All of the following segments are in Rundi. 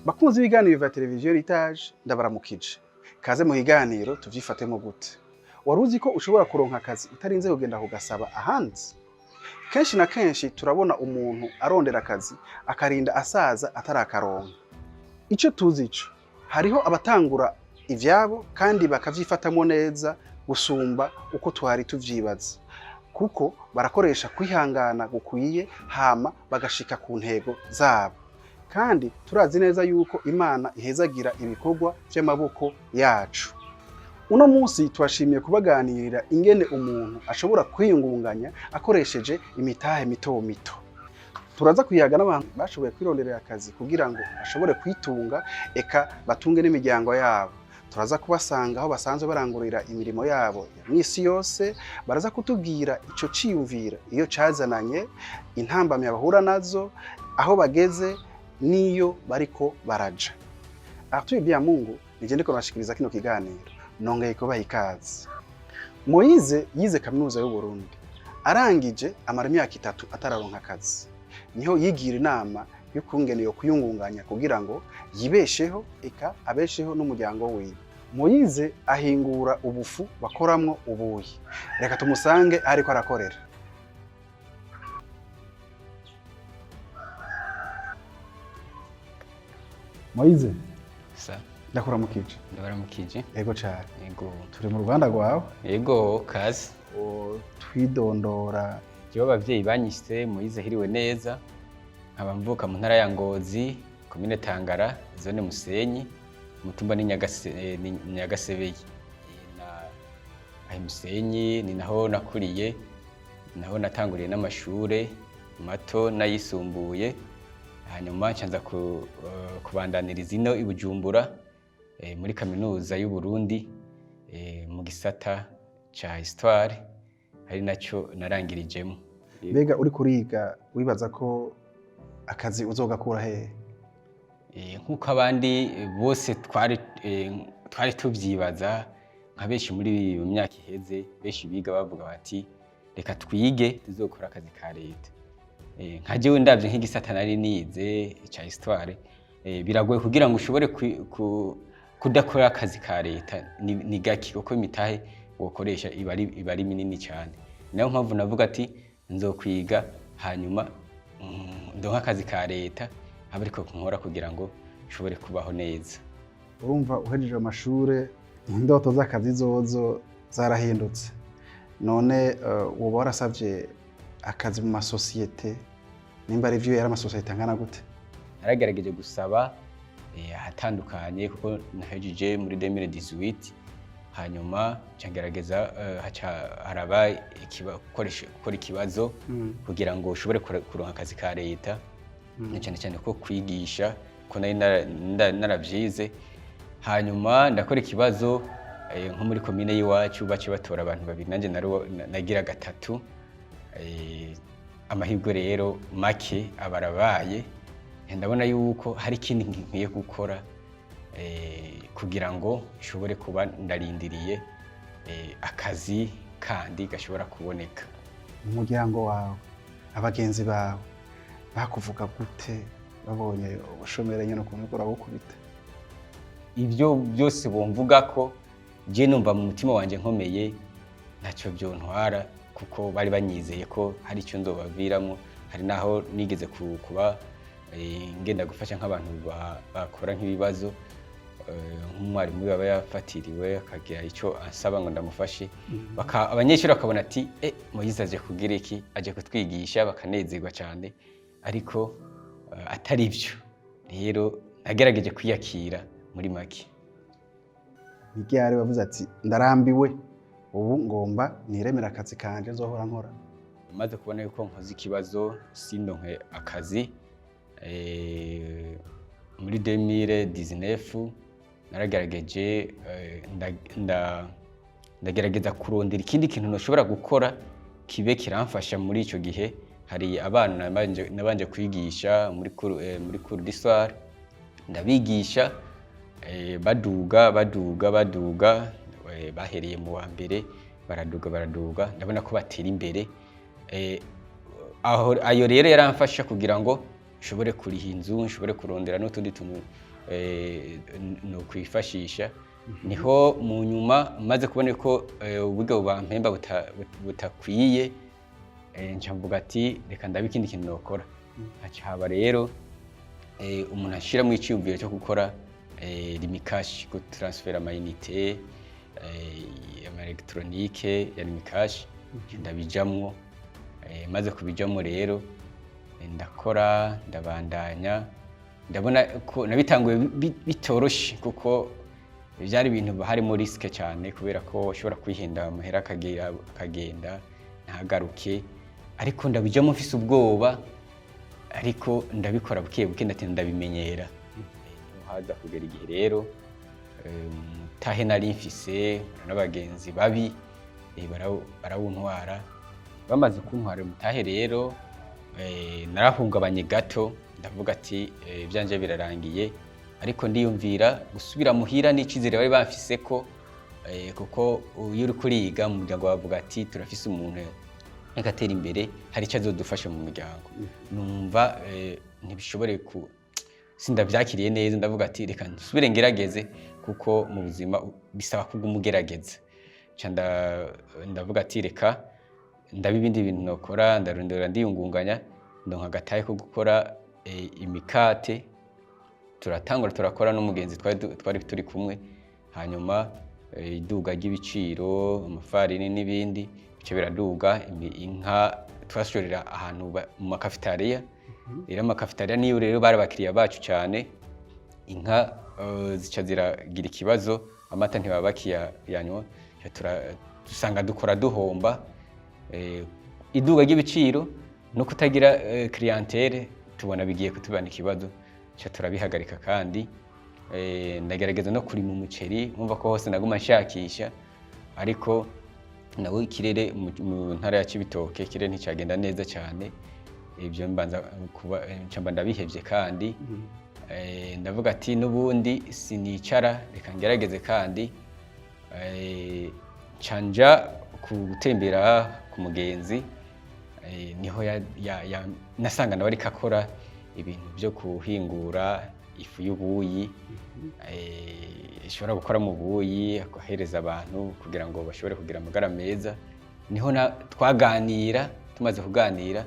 Bakunzi ibiganiro vya televiziyo Ritage ndabaramukije. Kaze mu higaniro tuvyifatemo gute. Waruzi ko ushobora kuronka akazi utarinze kugenda kugasaba ahandi? Kenshi na kenshi turabona umuntu arondera akazi akarinda asaza atarakaronka. Ico tuzi ico, hariho abatangura ivyabo kandi bakavyifatamo neza gusumba uko twari tuvyibaza. Kuko barakoresha kwihangana gukwiye hama bagashika ku ntego zabo. Kandi turazi neza yuko Imana ihezagira ibikorwa vy'amaboko yacu. Uno munsi twashimiye kubaganirira ingene umuntu ashobora kwiyungunganya akoresheje imitahe mito mito. Turaza kuyaga n'abantu bashoboye kwironderera akazi kugira ngo ashobore kwitunga eka batunge n'imiryango yabo. Turaza kubasanga aho basanzwe barangurira imirimo yabo ya misi yose, baraza kutubwira ico ciyumvira iyo cazananye, intambamye bahura nazo, aho bageze niyo bariko baraja. Arthur Biamungu nije ndiko nashikiriza kino kiganiro, nongeye kubaha ikaze. Moise yize kaminuza y'u Burundi, arangije amara imyaka 3 atararonka akazi. Niho yigira inama y'ukungene yo kuyungunganya kugira ngo yibesheho eka abesheho n'umuryango wiwe. Moise ahingura ubufu bakoramwo ubuyi. Reka tumusange ariko arakorera. Moise, Sa, ndakuramukije. ndabaramukije. Ego cyane. Yego. Turi mu Rwanda rwawe. Yego, kazi. Twidondora. Jewe abavyeyi banyise Moise hiriwe neza. Nkaba mvuka mu ntara ya Ngozi, komine Tangara, zone Musenyi, umutumba ni Nyagasebeye. Ahi Musenyi ni naho nakuriye, naho natanguriye n'amashure mato n'ayisumbuye. Hanyuma ncanza kubandaniriza ino i Bujumbura muri kaminuza y'u Burundi mu gisata ca histoire ari naco narangirijemo. Mbega uri kuriga wibaza ko akazi uzogakura hehe? Nkuko abandi bose twari tuvyibaza, nka benshi muri mu myaka iheze, benshi biga bavuga bati reka twige tuzokora akazi ka leta. Nka jewe ndavye nk'igisata nari nize ca histoire, biragoye kugira ngo ushobore kudakora akazi ka leta ni gaki kuko imitahe wokoresha iba ari minini cyane. Nayo mpamvu navuga ati nzokwiga hanyuma ndonka akazi ka leta abe ariko nkora kugira ngo ushobore kubaho neza. Urumva uhejeje amashure indoto z'akazi zozo zarahindutse. None woba warasavye akazi mu masosiyete, nimba ari vyo yari amasosiyete angana gute? Naragerageje gusaba ahatandukanye kuko nahejeje muri 2018, hanyuma ncagerageza haraba gukora ikibazo kugira ngo ushobore kuronka akazi ka leta, cyane cyane ko kwigisha ko nari naravyize. Hanyuma ndakora ikibazo nko muri komine y'iwacu bace batora abantu babiri, nanje nagira gatatu. Amahirwe rero make abarabaye, ndabona yuko hari ikindi nkwiye gukora kugira ngo nshobore kuba ndarindiriye akazi kandi gashobora kuboneka. Umuryango wawe, abagenzi bawe bakuvuga gute babonye ubushomeri nyene ukuntu ukora gukubita? Ivyo byose bomvuga ko je numva mu mutima wanje nkomeye ntacyo byontwara, kuko bari banyizeye ko hari icyo ndobaviramo. Hari naho nigeze kuba ngenda gufasha nk'abantu bakora nk'ibibazo, nk'umwarimu yaba yafatiriwe akagira icyo ansaba ngo ndamufashe, abanyeshuri bakabona ati Moise aje kugira iki, aje kutwigisha, bakanezerwa cyane. Ariko atari byo. Rero nagerageje kwiyakira muri make. Nigiyari bavuze ati ndarambiwe, ubu ngomba niremera akazi kanje nzohora nkora. Maze kubona yuko nkoze ikibazo sindonke akazi, muri 2019 naragerageje ndagerageza kurondera ikindi kintu noshobora gukora kibe kiramfasha. Muri ico gihe hari abana nabanje kwigisha muri cours d'histoire, ndabigisha baduga bahereye mu wa mbere baraduga ndabona ko batera imbere. Ayo rero yaramfasha kugira ngo nshobore kuriha inzu, nshobore kurondera n'utundi tuntu no kwifashisha. Niho mu nyuma maze kubona ko uburyo bampemba butakwiye, nca mvuga ati reka ndabe ikindi kintu nokora. Haca haba rero umuntu ashira mu iciyumviro cyo gukora rimikashi, ko transfera amayinite, ama electronique ya rimikashi, ndabijamwo. Maze kubijamwo rero ndakora ndabandanya, ndabona ko nabitanguye bitoroshe kuko byari ibintu harimo risque cyane, kubera ko ushobora kwihenda amahera akagenda ntagaruke, ariko ndabijamo mfise ubwoba, ariko ndabikora buke buke ndabimenyera. Haza kugera igihe rero mutahe nari mfise n'abagenzi babi barawuntwara. Bamaze kuntwara mutahe rero narahungabanye gato, ndavuga ati byanje birarangiye, ariko ndiyumvira gusubira muhira n'icizere bari bafise ko kuko iyo uri kuriga mu muryango bavuga ati turafise umuntu agatera imbere, hari icyo azodufasha mu muryango. Numva ntibishobore sindavyakiriye neza, ndavuga ati reka nsubire ngerageze, kuko mu buzima bisaba kuguma ugerageza. Ndavuga ati reka ndabe ibindi bintu nokora, ndarondera ndiyungunganya, ndonka agatahe ko gukora imikate. Turatangura turakora n'umugenzi twari turi kumwe, hanyuma iduga ry'ibiciro, amafarini n'ibindi bice biraduga. Inka twashorera ahantu mu makafitariya, rero amakafitariya niyo rero bari abakiriya bacu cyane. Inka zica ziragira ikibazo, amata ntibaba bakiyanywa, dusanga dukora duhomba. Iduga ry'ibiciro no kutagira clientele tubona bigiye kutubana ikibazo, turabihagarika. Kandi ndagerageza no kurima umuceri, mwumva ko hose naguma nshakisha, ariko nawe ikirere mu ntara ya Cibitoke ikirere nticagenda neza cyane. Ibyo mbanza kuba ndabihevye, kandi ndavuga ati n'ubundi sinicara, reka ngerageze. Kandi canja gutembera ku mugenzi, niho nasanga nawe ariko akora ibintu byo kuhingura ifu y'ubuyi, ishobora gukora mu buyi akohereza abantu kugira ngo bashobore kugira amagara meza. Niho twaganira, tumaze kuganira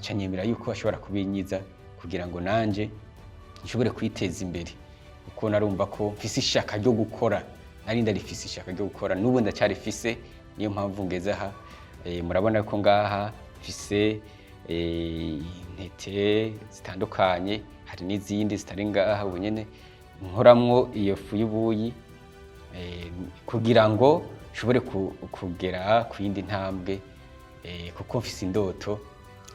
canyemera yuko ashobora kubinyiza kugira ngo nanje nshobore kwiteza imbere, kuko narumva ko mfise ishaka ryo gukora, nari ndarifise ishaka ryo gukora, n'ubu ndacarifise. Niyo mpamvu ngeze aha. Murabona ko ngaha mfise intete zitandukanye, hari n'izindi zitari ngaha ubu nyene nkoramwo iyo fu y'ubuyi, kugira ngo nshobore kugera ku yindi ntambwe, kuko mfise indoto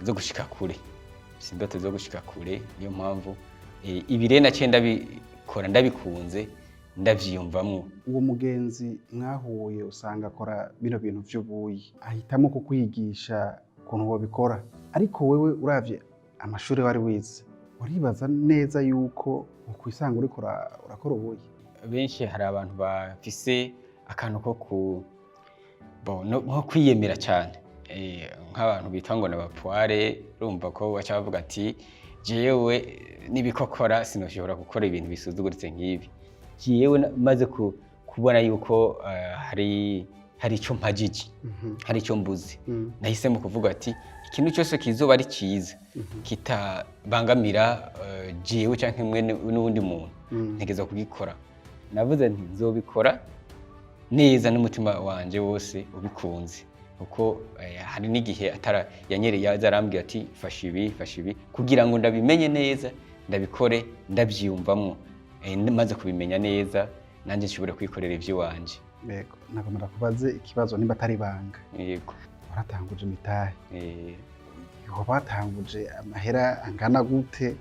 zo gushika kure. Niyo mpamvu ibi rero naciye ndabikora ndabikunze, ndavyiyumvamwo. Uwo mugenzi mwahuye usanga akora bino bintu vy'ubuyi, ahitamo kukwigisha ukuntu wabikora, ariko wewe uravye amashuri wari wize, uribaza neza yuko ukwisanga uriko urakora ubuyi? Benshi hari abantu bafise akantu ko nko kwiyemera cyane, nk'abantu bitwa ngo n'abapoire. Urumva ko baca bavuga ati jewe nibikokora sinoshobora gukora ibintu bisuzuguritse nk'ibi. Jewe maze kubona yuko hari icyo mpajije, hari icyo mbuze, nahisemo kuvuga ati ikintu cyose kizoba ari cyiza kitabangamira jewe cyangwa imwe n'undi muntu, ntegeza kugikora. Navuze nti nzobikora neza n'umutima wanje wose ubikunze, kuko hari n'igihe yanyereye azarambwira ati fasha ibi kugira ngo ndabimenye neza, ndabikore ndabyiyumvamwo. Maze kubimenya neza nanjye nshobora kwikorera ivy'iwanje. Yego, nagomba kubaze ikibazo nimba atari banga. Yego. Waratanguje imitahe. Batanguje amahera angana gute,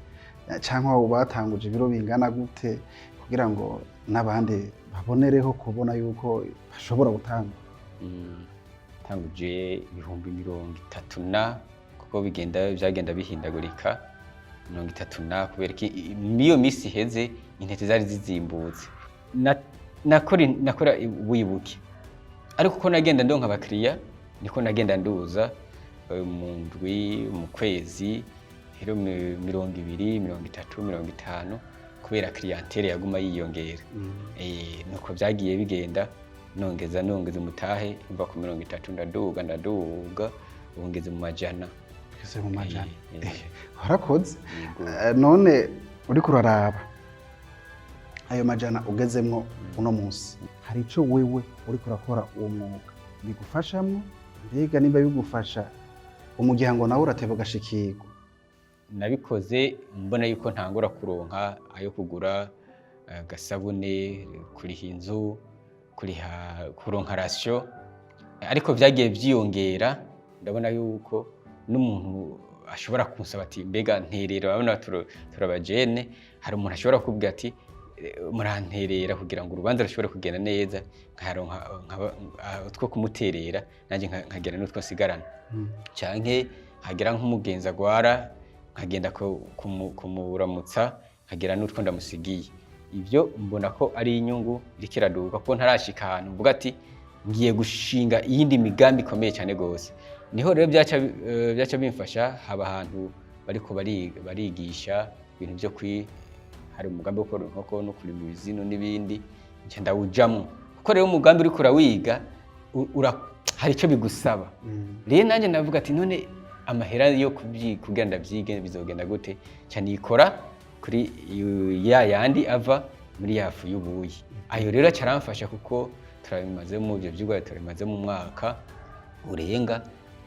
cyangwa batanguje ibiro bingana gute, kugira ngo n'abandi babonereho kubona yuko bashobora gutanga? Tanguje ibihumbi 30 kuko byagenda bihindagurika. 30 kubera ko iyo misi iheze intete zari zizimbutse. Nakora wibuke, ariko uko nagenda ndonka abakiriya niko nagenda nduza mu ndwi, mu kwezi, rero 20, 30, 50 kubera clientele yaguma yiyongera. Nuko byagiye bigenda nongeza umutahe mva ku 30 ndaduga ubu ngeze mu majana. Ese mu majana warakoze. None uriko uraraba ayo majana ugezemwo uno munsi, hari ico wewe uriko urakora uwo mwuga bigufashamwo? Mbega nimba bigufasha umuryango nawe urateba ugashikirwa? Nabikoze mbona yuko ntangura kuronka ayo kugura gasabune, kuriha inzu, kuronka ratio, ariko vyagiye vyiyongera. Ndabona yuko n'umuntu ashobora kunsaba ati mbega nterera, urabona turabajene, hari umuntu ashobora kubwira ati muranterera kugira ngo urubanza rushobore kugenda neza, nkaronka utwo kumuterera nanje nkagera n'utwo nsigarana. Canke hagira nk'umugenzi agwara nkagenda kumuramutsa nkagera n'utwo ndamusigiye. Ivyo mbona ko ari inyungu iriko iraduka, ko ntarashika ahantu mvuga ati ngiye gushinga iyindi migambi ikomeye cyane gose. Niho rero byaca bimfasha, haba ahantu bariko barigisha ibintu byo hari umugambi wo gukora inkoko no kurima ibizino n'ibindi, nje ndawujamwo. Kuko rero umugambi uriko urawiga hari ico bigusaba. Rero nanje ndavuga ati none amahera yo kugira ndavyige bizogenda gute? Cyane ikora kuri ya yandi ava muri yafu y'ubuyi. Ayo rero caramfasha kuko turabimaze mu byo vyigwa turabimaze mu mwaka urenga.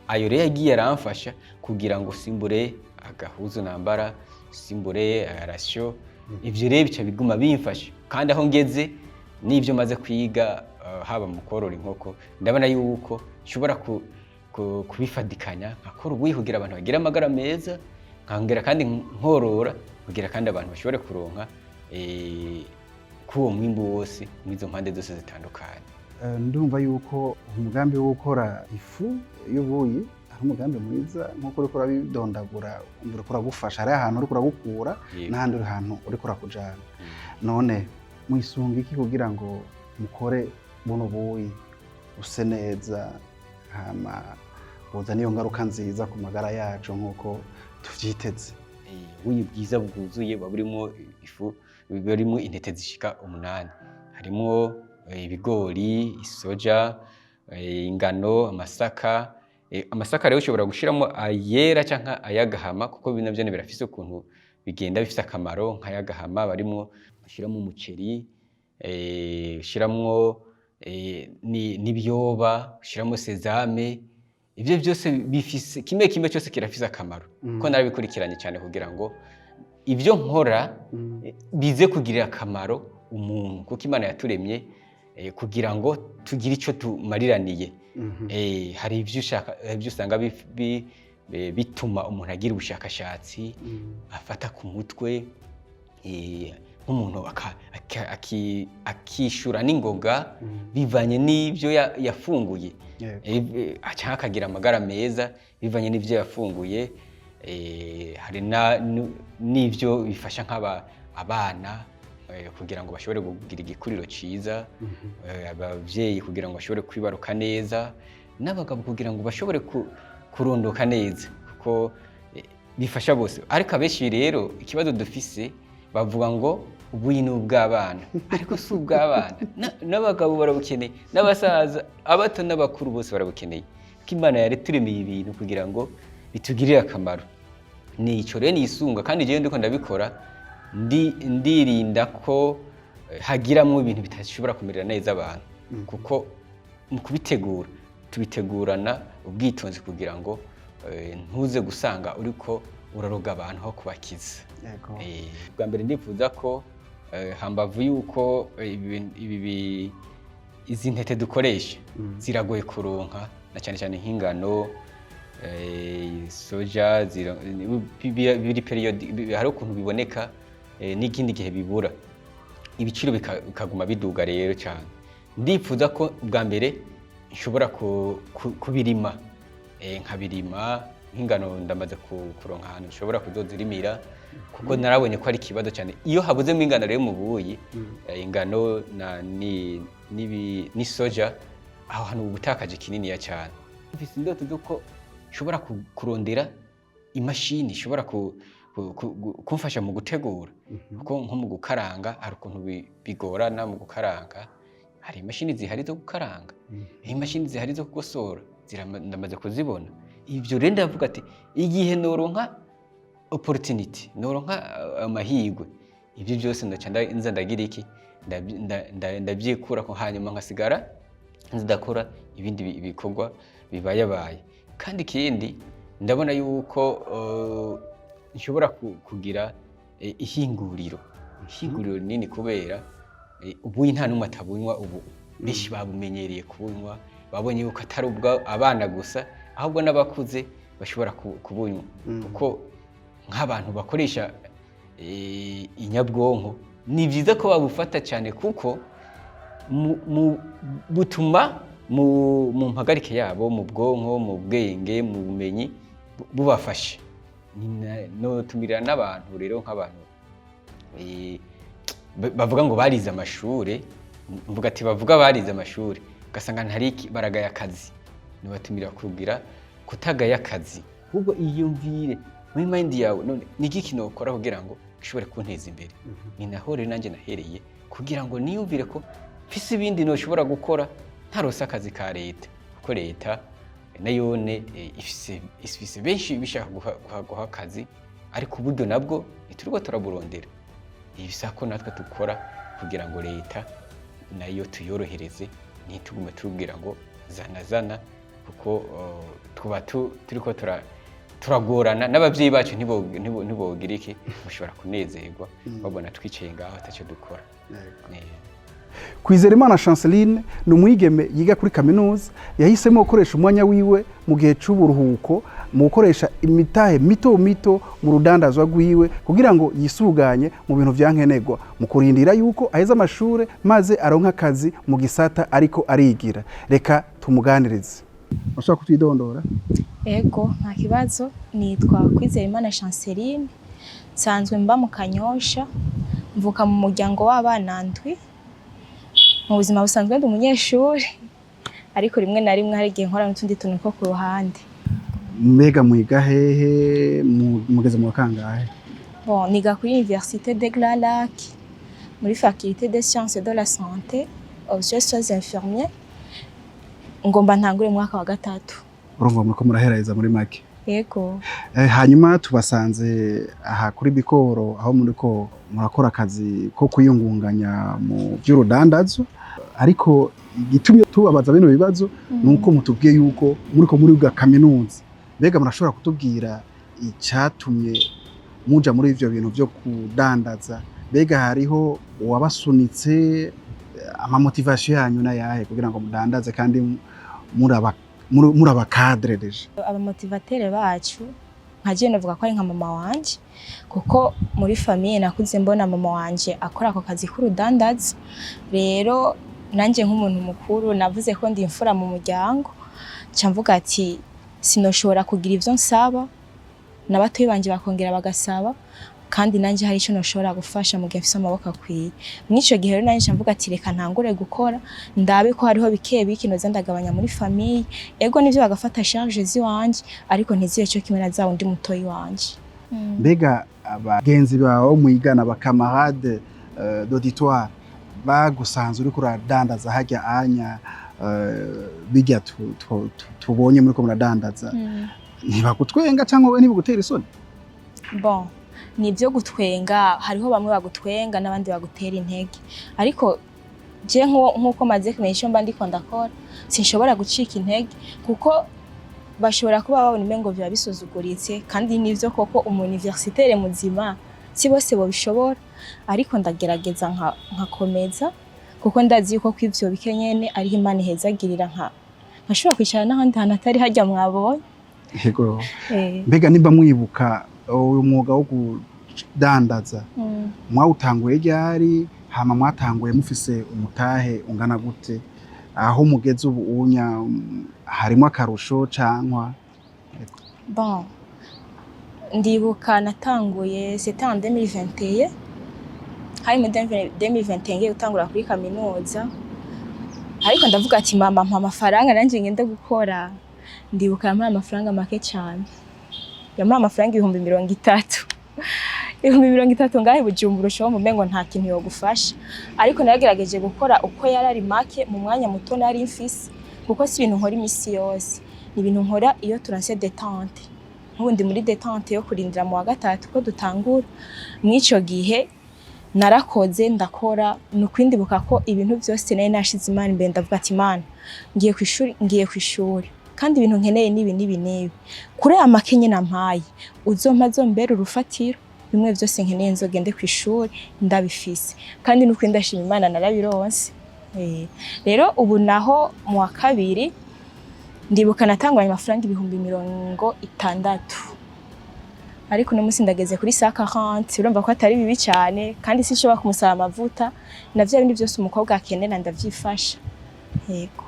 Ayo rero yagiye aramfasha kugira ngo simbure agahuzu nambara, simbure ratio. Ivyo rero bica biguma bimfasha, kandi aho ngeze n'ivyo maze kwiga haba mu korora inkoko, ndabona yuko nshobora kubifadikanya nkakora ubuyi kugira abantu bagire amagara meza, nkangera kandi nkorora kugira kandi abantu bashobore kuronka kuwo mwimbu wose mwizo mpande zose zitandukanye. Ndumva yuko umugambi wo gukora ifu y'ubuyi ari umugambi mwiza, nkuko uriko urabidondagura uriko uragufasha, hari ahantu uriko uragukura n'ahandi uri hantu uriko urakujana. None mwisunga iki kugira ngo mukore buno buyi use neza, hama buza niyo ngaruka nziza ku magara yacu nkuko tuvyiteze? Ubuyi bwiza bwuzuye burimo ifu, burimo intete zishika 8. Harimo ibigori, isoja, ingano, amasaka. Amasaka rero ushobora gushiramo ayera canka ayagahama, kuko bino byo birafise ukuntu bigenda bifise akamaro. Nk'ayagahama barimo ushiramo umuceri, ushiramo n'ibyoba, ushiramo sezame. Ivyo byose bifise kimwe cyose kirafise akamaro. Ko narabikurikiranye cyane kugira ngo ivyo nkora bize kugirira akamaro umuntu, kuko Imana yaturemye kugira ngo tugire ico tumariraniye. Hari ivyo usanga bituma umuntu agira ubushakashatsi, afata ku mutwe, nk'umuntu akishura n'ingoga bivanye n'ivyo yafunguye, cyangwa akagira amagara meza bivanye n'ivyo yafunguye. Hari n'ivyo bifasha abana kugira ngo bashobore kugira igikuriro ciza, abavyeyi kugira ngo bashobore kwibaruka neza, n'abagabo kugira ngo bashobore kurondoka neza, kuko bifasha bose. Ariko abenshi rero ikibazo dufise bavuga ngo ubuyi ni ubw'abana, ariko si ubw'abana. N'abagabo barabukeneye, n'abasaza, abato n'abakuru bose barabukeneye, kuko Imana yareturemeye ibintu kugira ngo bitugirire akamaro. Nico rero nisunga, kandi jewe ndiko ndabikora ndirinda ko hagiramwo ibintu bitashobora kumerera neza abantu, kuko mu kubitegura tubitegurana ubwitonzi kugira ngo ntuze gusanga uriko uraroga abantu aho kubakiza. Bwa mbere ndifuza ko hambavu yuko izi ntete dukoresha ziragoye kuronka, na cyane cyane nk'ingano, soja, biri periode, hari ukuntu biboneka n'ikindi gihe bibura, ibiciro bikaguma biduga rero cyane. Ndifuza ko bwa mbere nshobora kubirima, nkabirima nk'ingano. Ndamaze kuronka ahantu nshobora kuzozirimira, kuko narabonye ko ari ikibazo cyane iyo habuzemo ingano rero mu buyi. Ingano ni soja, aho hantu ubutakaje kininiya cyane. Mfise indoto zuko nshobora kurondera imashini ishobora kumfasha mu gutegura kuko nko mu gukaranga hari ukuntu bigorana mu gukaranga hari imashini zihari zo gukaranga imashini zihari zo kugosora ndamaze kuzibona ivyo rero ndavuga ati igihe noronka opportunity noronka amahirwe ibyo byose nza ndagira iki ndabyikura ko hanyuma nkasigara ndakora ibindi bikorwa bibayabaye kandi ikindi ndabona yuko nshobora kugira ihinguriro nini kubera ubu nta numwe atabunywa ubu bishi babumenyereye kubunywa babonye yuko atari ubwa abana gusa ahubwo n'abakuze bashobora kubunywa kuko nk'abantu bakoresha inyabwonko ni byiza ko babufata cyane kuko butuma mu mpagarike yabo mu bwonko mu bwenge mu bumenyi bubafasha no tumirira n'abantu rero nk'abantu bavuga ngo barize amashuri mvuga ati bavuga barize amashuri ugasanga ntariki baragaya akazi nibatumira kugira kutagaya akazi ahubwo iyumvire muri mind yawe none niki kinokora kugira ngo gishobore kunteza imbere ni naho rero nanjye nahereye kugira ngo niyumvire ko mfise ibindi noshobora gukora ntarose akazi ka leta kuko leta nayone ifise benshi bishaka guha akazi ariko uburyo nabwo turiko turaburondera ibisako natwe dukora kugira ngo leta nayo tuyorohereze ntitugume tubwira ngo zana kuko tuba turiko turagorana n'abavyeyi bacu ntibogira iki mushobora kunezerwa babona twicaye ngaho atacyo dukora. Kwizerimana Chanceline ni umwigeme yiga kuri kaminuza yahisemo gukoresha umwanya wiwe mu gihe c'uburuhuko mu gukoresha imitahe mito mu rudandazwa rwiwe kugira ngo yisuganye mu bintu vyankenerwa mu kurindira yuko aheza amashure maze aronka akazi mu gisata ariko arigira. Reka tumuganirize. Ushaka kutwidondora? Ego nta kibazo, nitwa Kwizerimana Chanceline, nsanzwe mba mu Kanyosha, mvuka mu muryango w'abana ndwi. Mu buzima busanzwe ndi umunyeshuri ariko rimwe na rimwe hari igihe nkora n'utundi tuntu two ku ruhande. Mbega mwiga hehe mugeze mu kangahe? Bon, niga kuri Université des Grands Lacs muri faculté des sciences de la santé je suis infirmier, ngomba ntangure mu mwaka wa gatatu. Urumva muriko murahereza muri make? Yego. Hanyuma tubasanze aha kuri Bikoro aho muriko murakora akazi ko kuyungunganya mu by'urudandazo, ariko igitumye tubabaza bino bibazo nuko mutubwiye yuko muriko muri ga kaminuza. Mbega murashobora kutubwira icyatumye muja muri ivyo bintu byo kudandaza? Mbega hariho uwabasunitse ama motivation yanyu na yahe kugira ngo mudandaze kandi muraba cadre deje? Aba motivateur bacu nkaje navuga ko ari nka mama wanje, kuko muri famille nakuze mbona mama wanje akora ako kazi k'urudandaza. Rero nanje nk'umuntu mukuru navuze ko ndi imfura mu muryango, camvuga ati sinoshobora kugira ivyo nsaba n'abatoyi banje bakongera bagasaba, kandi nanje hari ico noshobora gufasha mu gihe afise amaboko akwiye. Mwico gihe rero nanje camvuga ati reka ntangure gukora ndabe ko hariho bike noza ndagabanya muri famille. Ego nivyo bagafata charge ziwanje ariko ntiziye cyo kimwe na zawo ndi mutoyi wanje. Mbega abagenzi bawo mwigana bakamarade d'auditoire bagusanze uri kuradandaza hajya anya bijya tubonye muri ko muradandaza ntibagutwenga cyangwa we ntibigutera isoni? Bon, nibyo gutwenga, hariho bamwe bagutwenga n'abandi bagutera intege, ariko je nkuko maze kumenya icyo mba ndiko ndakora sinshobora gucika intege kuko bashobora kuba babona imengo bya bisuzuguritse, kandi nivyo koko umuniversitaire muzima si bose bo bishobora, ariko ndagerageza nkakomeza kuko ndazi yuko kw'ivyo bikenyene ari Imana ihezagirira nkashobora kwicara n'ahandi hantu atari hajya mwabonye. Yego. Mbega nimba mwibuka uyu mwuga wo kudandaza mwawutanguye ryari, hama mwatanguye mufise umutahe ungana gute, aho mugeze ubu unya harimo akarusho cankwa? Bon, ndibuka natanguye c'était en 2021, hari mu 2021 gutangura kuri kaminuza, ariko ndavuga ati mama mpa amafaranga nanje ngende gukora. Ndibuka yampaye amafaranga make cyane, yampaye amafaranga 30,000. 30 ngahe Bujumbura ushobora mumengo nta kintu yo gufasha ariko naragerageje gukora uko yarari make mu mwanya muto nari mfise kuko si ibintu nkora imisi yose ni ibintu nkora iyo turanse détente nkubundi muri détente yo kurindira mu wa gatatu ko dutangura mwico gihe narakoze ndakora nukwindibuka ko ibintu byose nari nashize Imana imbere ndavuga ati Imana ngiye kwishuri kandi ibintu nkeneye nibi kure amakenye nampaye uzompa zombera urufatiro bimwe byose nkeneye nzogende kwishuri ndabifise kandi nuko ndashima Imana narabironse rero ubu naho mu wa kabiri ndibuka natangwanye amafaranga 60 ariko no musi ndageze kuri 140 urumva ko atari bibi cyane kandi sinshobora kumusaba amavuta navyo bindi byose umukobwa akenera ndavyifasha yego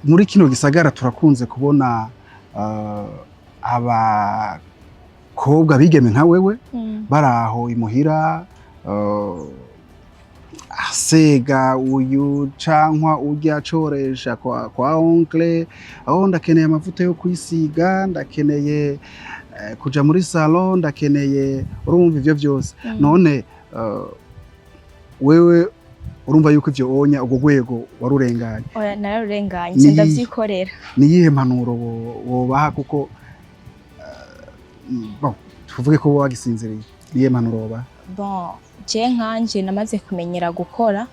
muri kino gisagara turakunze kubona abakobwa bigeme nka wewe baraho imuhira asega uyu cankwa urya coresha kwa oncle aho ndakeneye amavuta yo kwisiga ndakeneye kuja muri salon ndakeneye urumva ivyo byose none wewe urumva yuko ivyo onya ubwo gwego warurenganye oya nararurenganye ndavyikorera niyihe mpanuro wobaha kuko bon tuvuge ko wagisinziriye niyihe mpanuro wobaha bon je nkanje namaze kumenyera gukora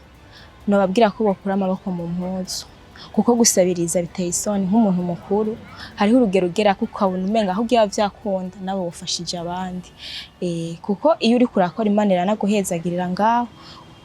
nobabwira ko bokura amaboko mu mpuzu kuko gusabiriza biteye isoni nk'umuntu mukuru hariho urugero ugera kuko abona umenga aho ugiye vyakunda nabo bofashije abandi kuko iyo uri kurakora Imana iranaguhezagirira ngaho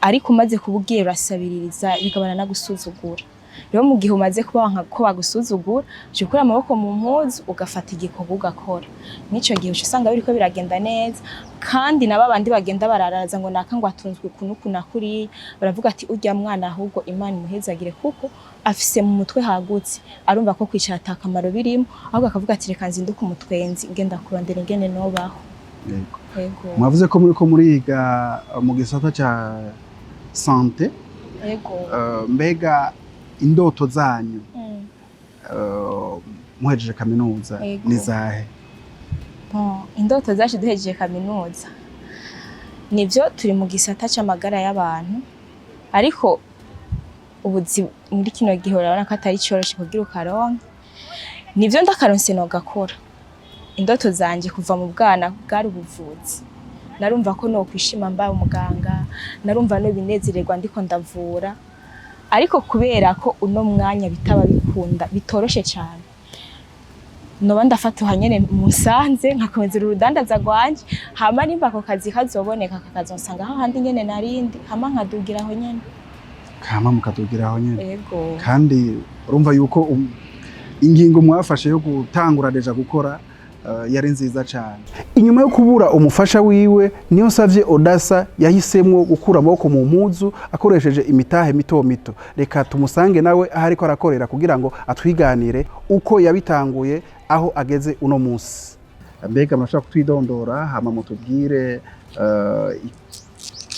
ariko umaze kubugiye urasabiririza bigabana na gusuzugura rero mu gihe umaze kuba ko bagusuzugura je kuri amaboko mu mpuzu ugafata igikorwa ugakora nico gihe usanga biriko biragenda neza kandi nababandi bagenda bararaza ngo naka ngo atunzwe kunuku nakuri baravuga ati urya mwana ahubwo Imana imuhezagire kuko afise mu mutwe hagutse arumva ko kwicara atakamaro birimo ahubwo akavuga ati reka nzinduke umutwenzi ngenda kurondera ingene nobaho yego mwavuze ko muri ko muriga mu gisata ca santé yego mbega indoto zanyu muhejeje kaminuza nizahe indoto zacu duhejeje kaminuza nivyo turi mu gisata c'amagara y'abantu ariko ubuzi muri kino gihe urabona ko atari cyoroshe kugira ukaronka nivyo ndakaronse no gakora indoto zanje kuva mu bwana bwari ubuvuzi narumva ko no kwishima mbaye umuganga narumva no binezererwa ndiko ndavura ariko kubera ko uno mwanya bitaba bikunda bitoroshe cyane noba ndafatuha nyene musanze nkakomeza urudandaza rwanje hama nimba ako kazi kazoboneka kakazonsanga aho handi nyene narindi hama nkadugira aho nyene kama mukadugira aho nyene yego kandi urumva yuko ingingo mwafashe yo gutangura deja gukora yari nziza cyane inyuma yo kubura umufasha wiwe niyo savye Odassa yahisemwo gukura amaboko mu mpuzu akoresheje imitahe mito reka tumusange nawe ahari ko arakorera kugira ngo atwiganire uko yabitanguye aho ageze uno munsi mbega murashaka kutwidondora hama mutubwire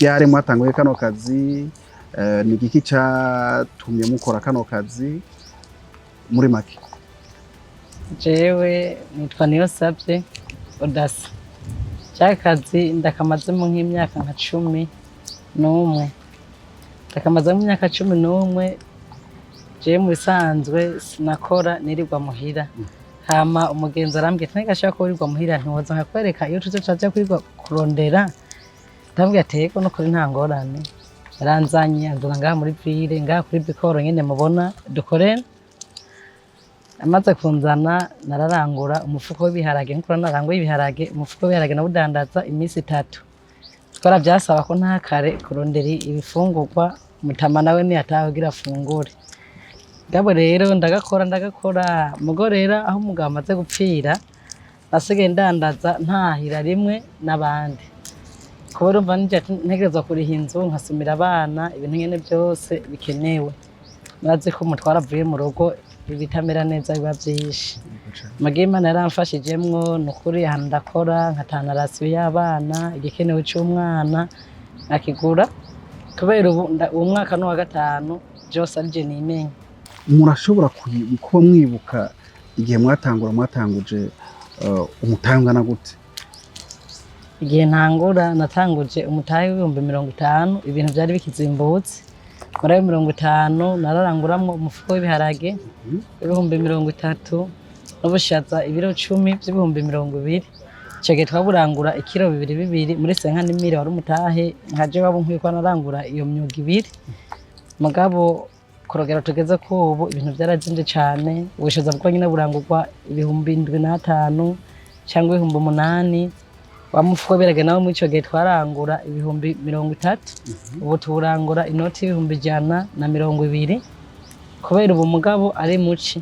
byare mwatanguye kano kazi ni giki cyatumye mukora kano kazi muri make jewe nitwa Niyosavye Odassa cyakazi ndakamazemo nk'imyaka nka 11 ndakamazemo imyaka 11 je mu bisanzwe sinakora nirirwa muhira hama umugenzi arambye ntagashaka ko wirirwa muhira ntiwoza nkakwereka iyo tuzocaje kwirwa kurondera ndambye ateko no kuri nta ngorane yaranzanye anzana ngaha muri ville ngaha kuri Bikoro nyene mubona dukorera amaze kunzana nararangura umufuko w'ibiharage nk'uko naranguye ibiharage umufuko w'ibiharage nawudandaza iminsi 3 twara byasaba ko nta kare kurondera ibifungurwa mutama nawe ni atahugira fungure gabo rero ndagakora mugorera aho umugabo amaze gupfira nasigaye ndandaza ntahira rimwe n'abandi kubera umva ntegerezwa kuriha inzu nkasumira abana ibintu nyene byose bikenewe murazi ko mutwara avuye mu rugo bitamera neza biba byinshi magema naramfashijemwo nukuri ahantu ndakora nkatana rasiyo y'abana igikenewe cy'umwana akigura kubera ubu mwaka no wa 5 byose arije nimenye murashobora kuba mwibuka igihe mwatanguje umutangana gute igihe ntangura natanguje umutahe w'ibihumbi 50 ibintu byari bikizimbutse muri ayo 50 nararanguramwo umufuko w'ibiharage ibihumbi 30 n'ubushaza ibiro 10 by'ibihumbi 20 ico gihe twaburangura ikiro 2 muri senkanimire wari umutahe nkaje wabo nkwiye ko narangura iyo myuga ibiri mugabo kurogera tugeze ko ubu ibintu byarazinze cyane ubushaza bwo nyine burangurwa ibihumbi 75 cyangwa ibihumbi 8 wamufuko birage nawe muri ico gihe twarangura ibihumbi 30 ubu turangura inoti y'ibihumbi 120 kubera ubu mugabo ari muci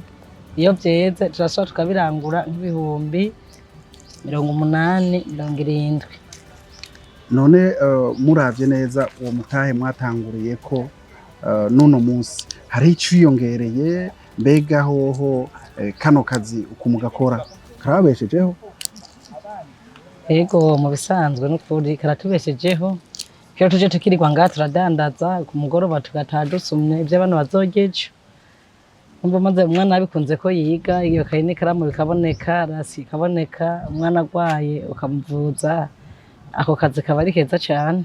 iyo byeze turasaba tukabirangura nk'ibihumbi 80 70. none muravye neza uwo mutahe mwatanguriye ko nuno munsi hari iciyongereye mbega hoho kano kazi ukumugakora karabeshejeho? Ego mu bisanzwe n'ukuri karatubeshejeho kero tuje tukirirwa ngaha turadandaza ku mugoroba tugataha dusumye ibyo abantu bazogeje umva maze umwana abikunze ko yiga iyo kayi n'ikaramu bikaboneka rasi ikaboneka umwana agwaye ukamuvuza ako kazi kaba ari keza cyane.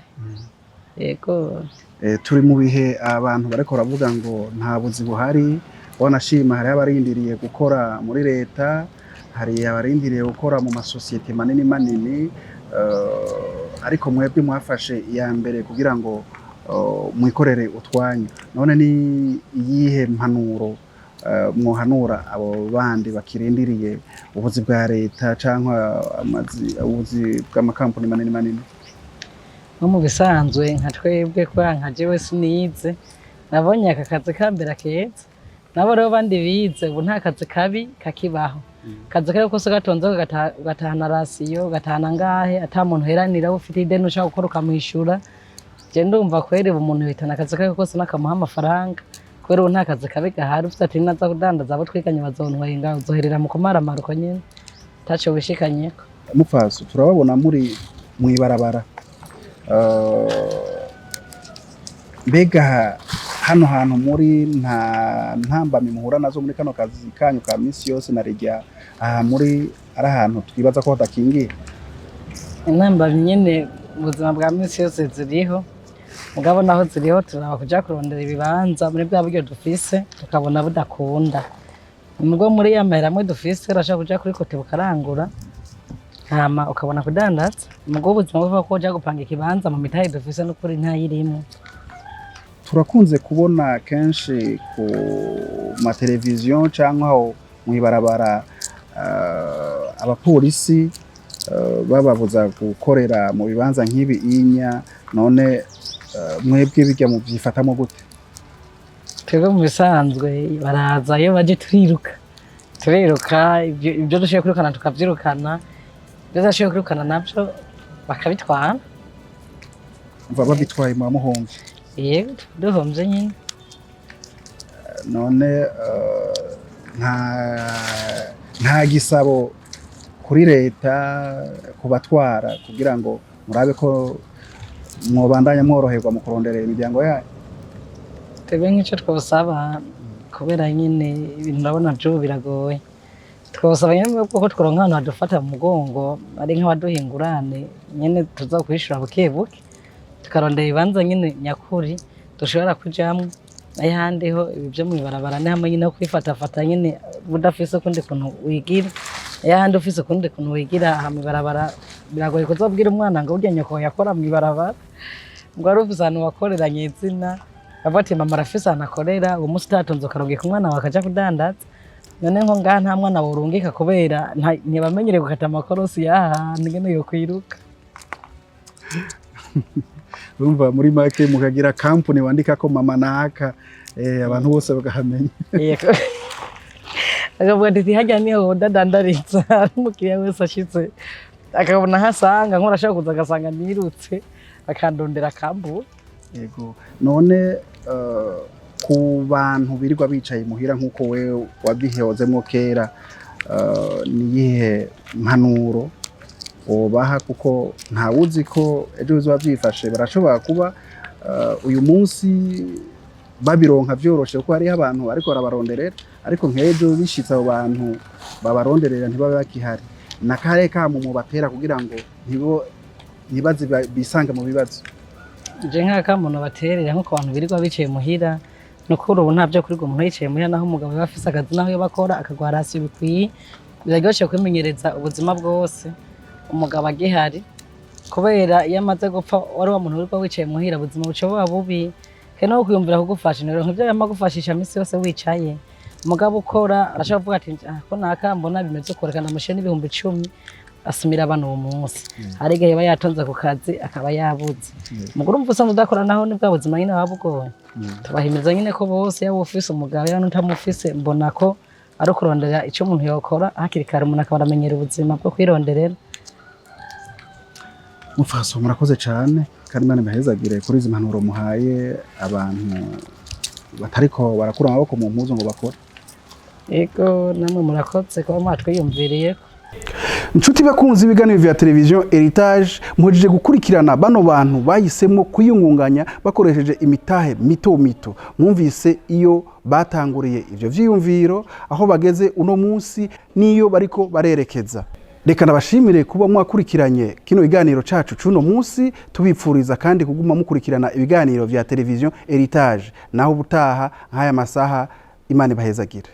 Ego turi mu bihe abantu bariko baravuga ngo nta buzi buhari wanashima hari abarindiriye gukora muri leta hari abarindiriye gukora mu masosiyete manini manini ariko mwebwe mwafashe iya mbere kugira ngo mwikorere utwanyu none ni iyihe mpanuro mwohanura abo bandi bakirindiriye ubuzi bwa leta cyangwa ubuzi bw'amakampani manini manini? nko mu bisanzwe nka twebwe kwa nka jewe sinize nabonye aka kazi kambera keza nabo rero bandi bize ubu nta kazi kabi kakibaho kazi kare kose gatonze gatahana rasiyo gatahana ngahe ata muntu heranira ufite ideni ushaka gukora ukamwishura je ndumva kwere umuntu hitana akazi kare kose nakamuha amafaranga kwere ubu nta kazi kabi gahari ufite ati naza kudandaza abo twiganye bazontwenga uzoherera mu kumaramara uko nyene taco wishikanyeko. Mupfaso turababona muri mwibarabara mbega hano hantu muri nta ntambamye muhura nazo muri kano kazi kanyu ka misi yose na rejya aha muri ari ahantu twibaza ko hadakingiye? Intambamye nyene ubuzima bwa misi yose ziriho mugabo naho ziriho turaba kuja kurondera ibibanza muri bwa buryo dufise tukabona budakunda nubwo muri ya mahera mwe dufise urashaka kuja kuri kote bukarangura hama ukabona kudandaza mugabo ubuzima bwo ko uja gupanga ikibanza mu mitahe dufise n'ukuri ntayirimo. Turakunze kubona kenshi ku mateleviziyo cyangwa mwibarabara abapolisi bababuza gukorera mu bibanza nk'ibi inya none mwebwe bijya mu byifatamo gute? Twebwe mu bisanzwe baraza iyo baje turiruka ibyo dushoboye kwirukana tukavyirukana ibyo tudashoboye kwirukana nabyo bakabitwara. Baba bitwaye mu muhomvye? Yego duhomvye nyine. None nta gisabo kuri leta kubatwara kugira ngo murabe ko mwobandanya mworoherwa mu kuronderera imiryango yayo? Twebwe nk'icyo twosaba kubera nyine ibintu ndabona byo biragoye twosaba nyine ko tworonka ahantu hadufata mu mugongo ari nk'abaduhingurane nyine tuza kwishura buke buke tukarondera ibibanza nyine nyakuri dushobora kujamwo ayandi ho ibi byo mwibarabara ni hamwe nyine no kwifatafata nyine budafise kundi kuntu wigira ayandi ufise kundi kuntu wigira aha mwibarabara biragoye kuzobwira umwana ngo urya nyoko yakora mwibarabara ngo ari ufise ahantu wakoreranye izina abati mama arafise ahantu akorera uwo musi utatonze ukarungika umwana wakaja kudandaza none nko ngaha nta mwana worungika kubera ntibamenyere gukata amakorosi y'ahantu ngene yo kwiruka. Urumva muri make mukagira company wandika ko mama naka abantu bose bagahamenya. Yego akavuga ati hajya niho dadandariza umukiriya wese ashitse akabona hasanga nkorashaka kuza agasanga nirutse akandondera kambu. Yego none ku bantu birirwa bicaye muhira nkuko we wabyihozemo kera niyihe mpanuro obaha kuko ntawuzi ko ejo bizoba byifashe barashobora kuba uyu munsi babironka byoroshe kuko hari abantu ariko barabaronderera ariko nk'ejo bishitse abo bantu babaronderera ntibabe bakihari nakare ka mu batera kugira ngo ibibazo bisanga mu bibazo. Je nk'akamuntu baterera nko ku bantu birirwa bicaye muhira no kuri ubu ntabyo kuri umuntu yicaye muhira naho umugabo bafise akazi naho yo bakora akagwara hasi bikwiye biraryoshe kwimenyereza ubuzima bwose umugabo agihari kubera iyo amaze gupfa wari wa muntu wirirwa wicaye muhira ubuzima buca buba bubi keno kwiyumvira kugufasha rero nk'ibyo yamagufashisha misi yose wicaye umugabo ukora arashaka kuvuga ati ko nakambona bimeze korekana mushe n'ibihumbi 10 asumira abantu uwo munsi arigaye bayatonza ku kazi akaba yabuze muguru umvusa udakora naho ni bwa buzima nyine wabugoye tubahimiriza nyine ko bose yaba ufise umugabo yana utamufise mbona ko ari kurondera icyo umuntu yakora hakiri kare umuntu akaba aramenyera ubuzima bwo kwironderera. Mufasha murakoze cyane kandi Imana ibahezagire kuri izi mpanuro muhaye abantu batariko barakura amaboko mu mpuzo ngo bakore. Ego namwe murakoze kuba mwatwiyumviriye. Inshuti bakunzi ibiganiro vya televiziyo Heritage muhejeje gukurikirana bano bantu bahisemo kwiyungunganya bakoresheje imitahe mito mito. Mwumvise iyo batanguriye ivyo vyiyumviro aho bageze uno munsi niyo bariko barerekeza. Reka nabashimire kuba mwakurikiranye kino biganiro cacu cuno munsi tubipfuriza kandi kuguma mukurikirana ibiganiro vya televiziyo Heritage naho butaha nk'aya masaha Imana ibahezagire.